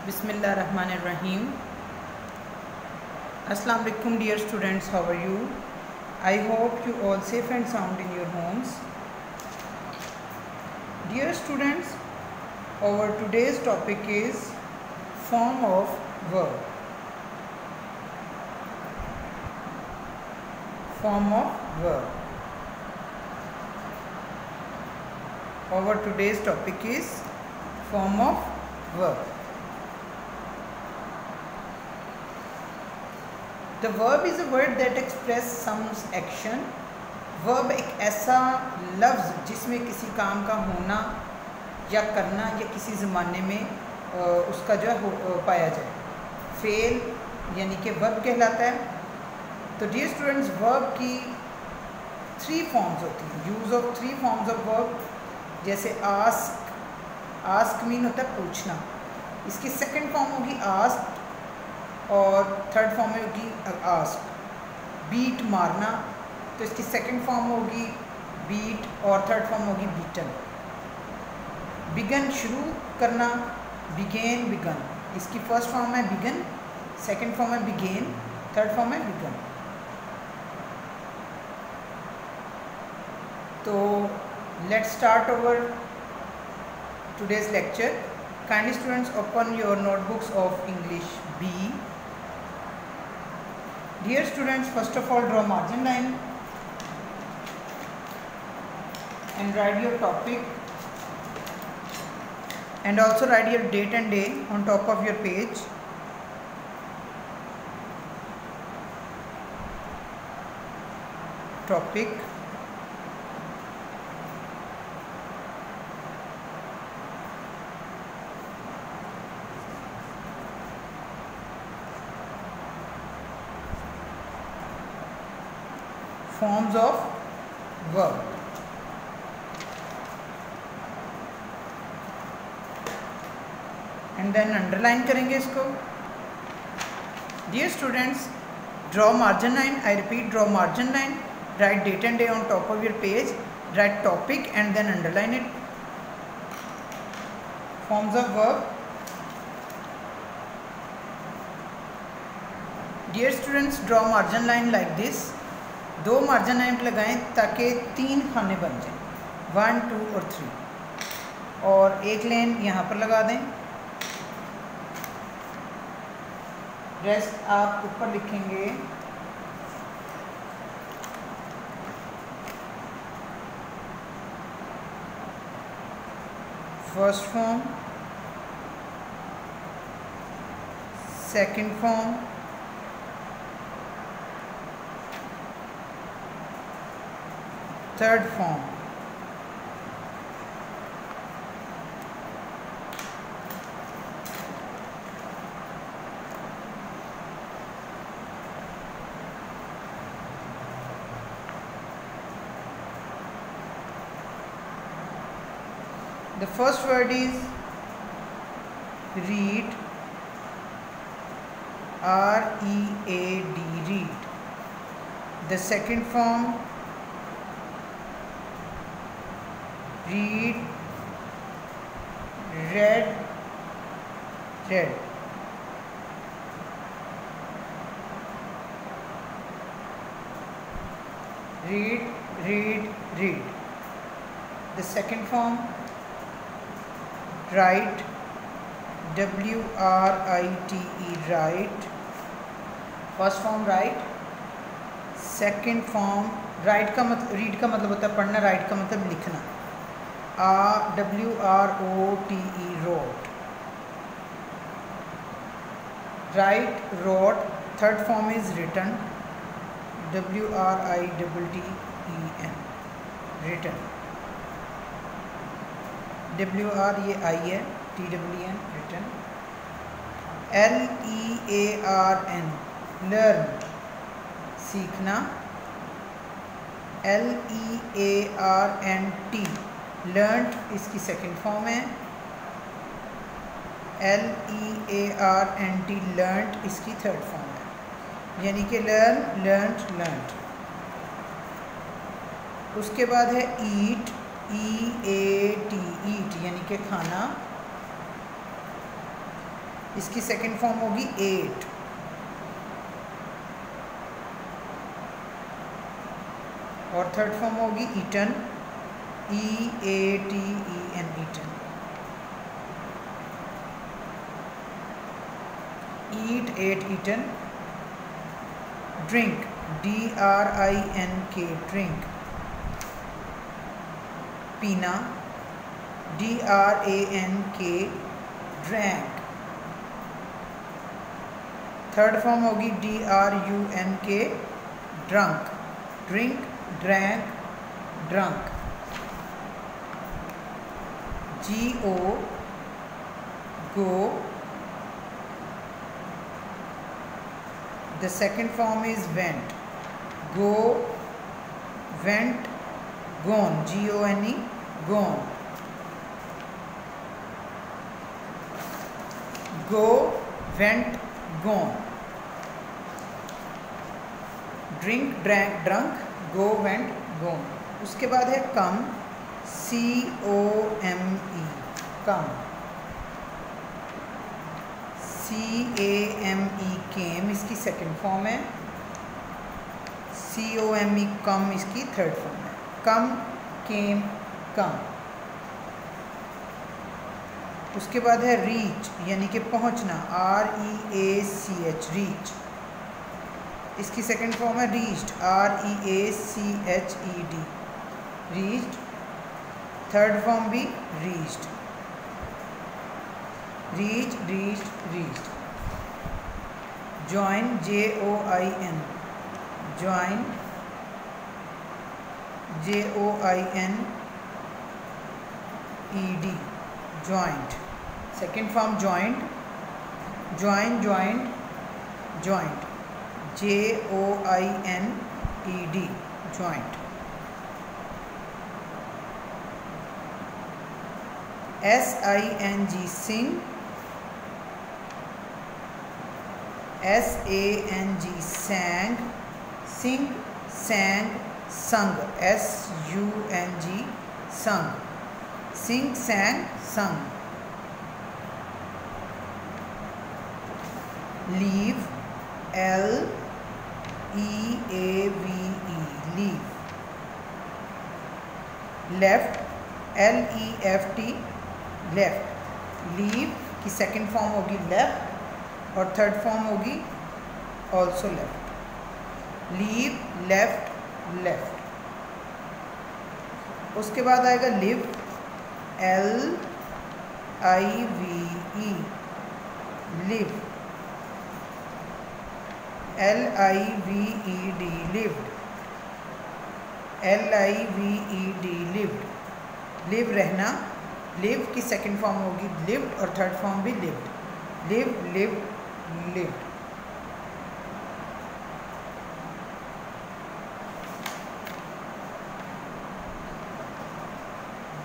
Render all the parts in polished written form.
Bismillahirrahmanirrahim. Assalamu alaikum dear students, how are you? I hope you all safe and sound in your homes. Dear students, our today's topic is form of verb. Form of verb. Our today's topic is form of verb. The verb is a word that expresses some action. Verb एक ऐसा लफ्ज़ जिसमें किसी काम का होना या करना या किसी ज़माने में उसका जो है पाया जाए. फेल यानी कि वर्ब कहलाता है. तो डियर स्टूडेंट्स, वर्ब की 3 फॉर्म्स होती हैं. Use of 3 forms of verb. जैसे आस्क मीन होता है पूछना. इसकी सेकंड फॉर्म होगी आस्क और थर्ड फॉर्म में होगी आस्क. बीट मारना, तो इसकी सेकंड फॉर्म होगी बीट और थर्ड फॉर्म होगी बीटन. बिगन शुरू करना, बिगेन बिगन. इसकी फर्स्ट फॉर्म है बिगन, सेकंड फॉर्म है बिगेन, थर्ड फॉर्म है बिगन. तो let's start over today's lecture. Kindly students open your notebooks of English B. Dear students, first of all draw margin line and write your topic and also write your date and day on top of your page. Topic, forms of verb. And then underline करेंगे इसको. Dear students, draw margin line. I repeat, draw margin line. Write date and day on top of your page. Write topic and then underline it. Forms of verb. Dear students, draw margin line like this. 2 margin line लगाएं ताकि 3 खाने बन जाएं, 1, 2 और 3. और एक line यहाँ पर लगा दें. रेस्ट आप ऊपर लिखेंगे. First form, second form, third form. The first word is read, R-E-A-D, read. The second form read, read, read. Read, read, read. The second form write, W-R-I-T-E, write. First form write. Second form write का मतलब, read का मतलब होता है पढ़ना, write का मतलब लिखना. W-R-O-T-E, wrote. Write, wrote. Third form is written, W-R-I-T-T-E-N, written. W-R ये I है, T-W-N, written. L-E-A-R-N, learn, सीखना. L-E-A-R-N-T, learnt इसकी सेकंड फॉर्म है. L-E-A-R-N-T, learnt इसकी थर्ड फॉर्म है. यानी कि लर्न, लर्नट, लर्नट. उसके बाद है ईट, E-A-T, ईट यानी कि खाना. इसकी सेकंड फॉर्म होगी एट। और थर्ड फॉर्म होगी eaten, EATEN, eaten. Eat, ate, eaten. Drink, DRINK, drink. पीना, DRANK, ड्रैंक। थर्ड फॉर्म होगी DRUNK, drunk. Drink, drank, drunk. GO, go। The second form is went, go, went, gone, GONE, gone। Go, went, gone। Drink, drank, drunk, go, went, gone। उसके बाद है come, COME, come। CAME, came, इसकी second form है। COME, come, इसकी third form है। come, came, come। उसके बाद है रीच, यानी कि पहुंचना, REACH, रीच। इसकी सेकंड फॉर्म है reached, REACHED, reached. Third form भी reached, reach, reached, reached. Join, JOIN, join, JOINED, joined. Second form joined, join, joined, joined, JOINED, joined. SING, sing, SANG, sang, sing, sang, sung, SUNG, sung, sing, sang, sung। leave, LEAVE, leave। left, LEFT, left. Leave की second form होगी left और third form होगी also left. Leave, left, left. उसके बाद आएगा live, LIVE, live. LIVED, lived, LIVED, lived. Live रहना, live की second form होगी लिव्ड और थर्ड फॉर्म भी lived. Live, lived, lived.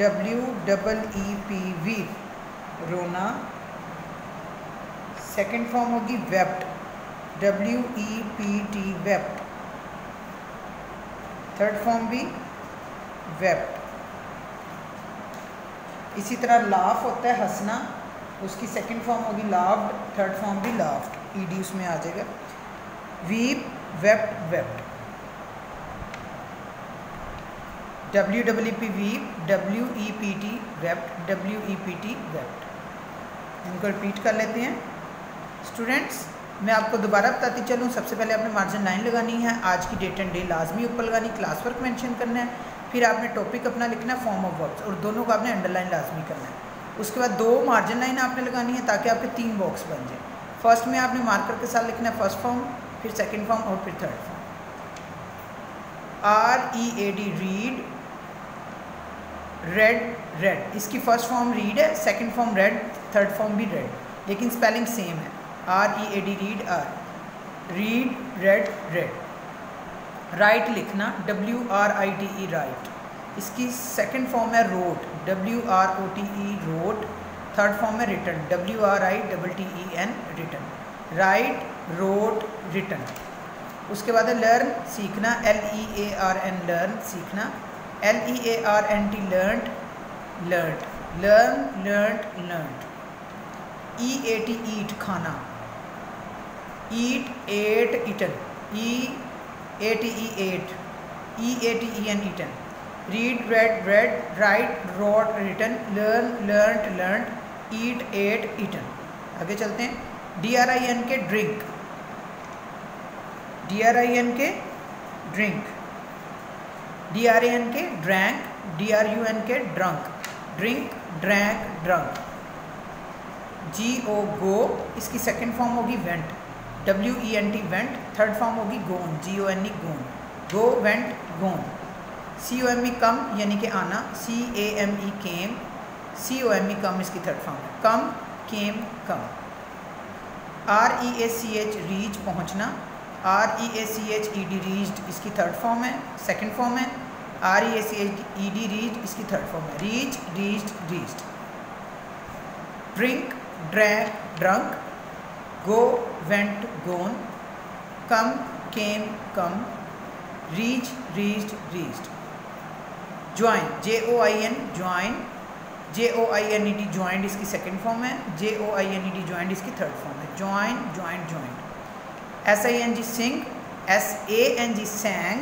WEEP, weep, रोना। सेकंड फॉर्म होगी wept, WEPT, wept. Third form भी वेप्ट। इसी तरह लाफ होता है हंसना, उसकी सेकंड फॉर्म होगी लाफ्ड, थर्ड फॉर्म भी लाफ्ड, ED उसमें आ जाएगा। Weep, wept, wept. WEEP, weep, WEPT, wept, WEPT, wept. इनको रिपीट कर लेते हैं स्टूडेंट्स। मैं आपको दोबारा बताती चलूँ, सबसे पहले आपने मार्जिन लाइन लगानी है, आज की डेट एंड डे लाजमी ऊपर लगानी, क्लास वर्क मेंशन करना है, फिर आपने टॉपिक अपना लिखना है, फॉर्म ऑफ वर्ब्स, और दोनों को आपने अंडरलाइन लाजमी करना है। उसके बाद 2 मार्जिन लाइन आपने लगानी है ताकि आपके 3 बॉक्स बन जाए। फर्स्ट में आपने मार्कर के साथ लिखना है फर्स्ट फॉर्म, फिर सेकंड फॉर्म और फिर third form. READ, read, read, read. इसकी फर्स्ट फॉर्म रीड है, second form read, third form भी रेड, लेकिन स्पेलिंग सेम है। READ, read, read, read, read. Write लिखना, WRITE, राइट। इसकी सेकंड फॉर्म है wrote, WROTE, wrote. Third form है written, WRITTEN, written. Write, wrote, written. उसके बाद है लर्न, सीखना, LEARN, लर्न, सीखना। LEARNT, learned, learned. Learn, learned, learned. EAT eat खाना, eat ate eaten, EATE ate, EATEN eaten, read read read, write wrote written, learn learned learned, eat ate eaten. आगे चलते हैं। DRIN K drink, DRIN K drink, DRAN K drank, DRUN K drunk, drink drank drunk, GO go, इसकी second form होगी went, WENT went, third form होगी gone, GONE gone, go went gone, COME come यानी कि आना, CAME केम, COME कम इसकी third form है, come came come, REACH reach पहुंचना, REACHED reached इसकी थर्ड फॉर्म है, सेकंड फॉर्म है, REACHED रीच्ड इसकी थर्ड फॉर्म है, reach reached reached, drink drank drunk, go went gone, come came come, reach reached reached, join JOIN join, JOINED joined इसकी second form है, JOINED joined इसकी third form है, join joined joined, SING sing, SANG sang,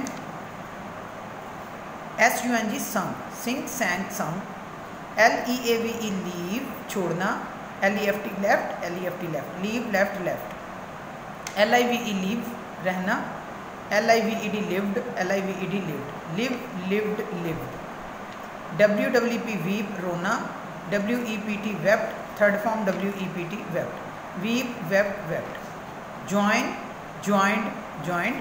SUNG sung, sing sang sung, LEAVE leave छोड़ना, LEFT left, LEFT left, leave left left, LIVE live रहना, LIVED lived, LIVED lived, live lived lived, WEEP weep रोना, WEPT wept, third form WEPT wept, weep wept wept, join joined joined,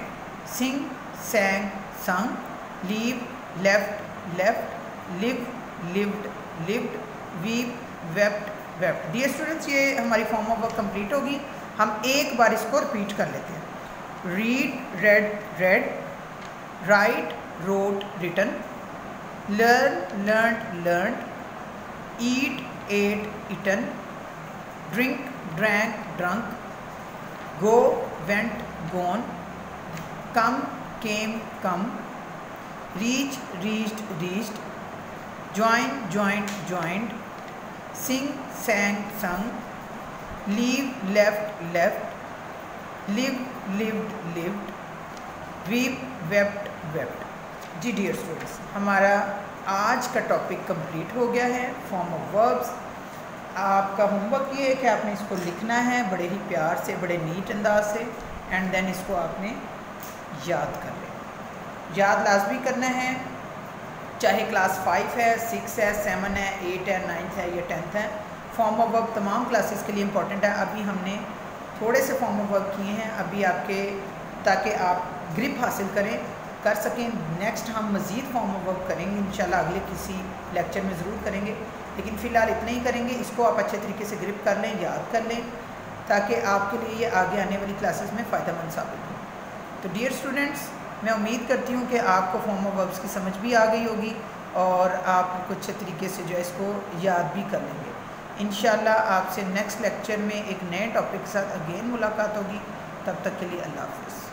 sing sang sung, leave left left, live lived lived, weep wept wept. Dear students, ये हमारी form of work complete होगी। हम एक बार इसको repeat कर लेते हैं। Read read read, write wrote written, learn learned learned, eat ate eaten, drink drank drunk, go went gone, come came come, reach reached reached, join joint joined, sing sang sung, leave left left, live lived lived, weep wept wept. जी dear students, हमारा आज का topic complete हो गया है, form of verbs. आपका homework ये है कि आपने इसको लिखना है बड़े ही प्यार से, बड़े नीट अंदाज से, एंड देन इसको आपने याद कर लेना। याद लाजमी करना है, चाहे क्लास 5 है, 6 है, 7 है, 8 है, 9 है या 10 है। फॉर्म ऑफ वर्क तमाम क्लासेस के लिए इंपॉर्टेंट है। अभी हमने थोड़े से फॉर्म ऑफ वर्क किए हैं अभी आपके, ताकि आप ग्रिप हासिल कर सकें। नेक्स्ट हम मज़ीद फॉर्म ऑफ वर्क करेंगे इंशाल्लाह, अगले किसी लेक्चर में ज़रूर करेंगे, लेकिन फ़िलहाल इतना ही करेंगे। इसको आप अच्छे तरीके से ग्रिप कर लें, याद कर लें, ताकि आपके लिए ये आगे आने वाली क्लासेस में फ़ायदेमंद साबित हो। तो डियर स्टूडेंट्स, मैं उम्मीद करती हूँ कि आपको फॉर्म ऑफ वर्ब्स की समझ भी आ गई होगी और आप कुछ अच्छे तरीके से जो है इसको याद भी कर लेंगे। इंशाल्लाह आपसे नेक्स्ट लेक्चर में एक नए टॉपिक के साथ अगेन मुलाकात होगी। तब तक के लिए अल्लाह हाफ़िज़।